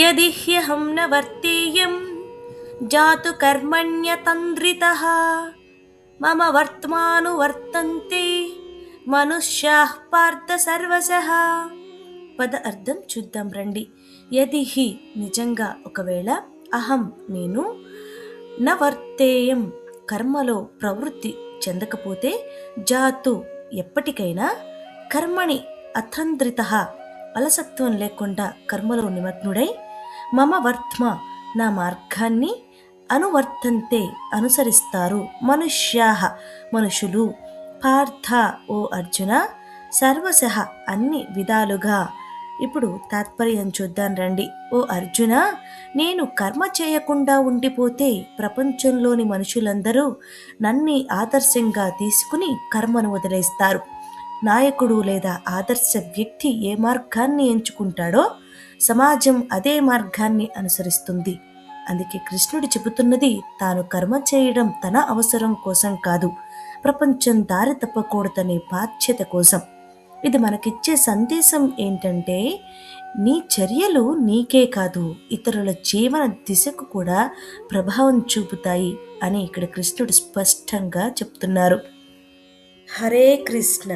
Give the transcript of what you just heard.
యది హ్యహం న వర్తేయం జాతు కర్మణ్యతంద్రితః మమ వర్త్మానువర్తంతే మనుష్యాః పార్థ సర్వశః. పద అర్థం చూద్దాం రండి. యది హి నిజంగా, ఒకవేళ, అహం నేను, న వర్తేయం కర్మలో ప్రవృత్తి చెందకపోతే, జాతు ఎప్పటికైనా, కర్మణి అతంద్రిత అలసత్వం లేకుండా కర్మలో నిమగ్నుడై, మమ వర్త్మ నా మార్గాన్ని, అనువర్తంతే అనుసరిస్తారు, మనుష్యాః మనుషులు, పార్థ ఓ అర్జున, సర్వశః అన్ని విధాలుగా. ఇప్పుడు తాత్పర్యం చూద్దాం రండి. ఓ అర్జున, నేను కర్మ చేయకుండా ఉండిపోతే ప్రపంచంలోని మనుషులందరూ నన్ను ఆదర్శంగా తీసుకుని కర్మను వదిలేస్తారు. నాయకుడు లేదా ఆదర్శ వ్యక్తి ఏ మార్గాన్ని ఎంచుకుంటాడో సమాజం అదే మార్గాన్ని అనుసరిస్తుంది. అందుకే కృష్ణుడు చెబుతున్నది, తాను కర్మ చేయడం తన అవసరం కోసం కాదు, ప్రపంచం దారి తప్పకూడదనే బాధ్యత కోసం. ఇది మనకిచ్చే సందేశం ఏంటంటే, నీ చర్యలు నీకే కాదు, ఇతరుల జీవన దిశకు కూడా ప్రభావం చూపుతాయి అని ఇక్కడ కృష్ణుడు స్పష్టంగా చెప్తున్నారు. హరే కృష్ణ.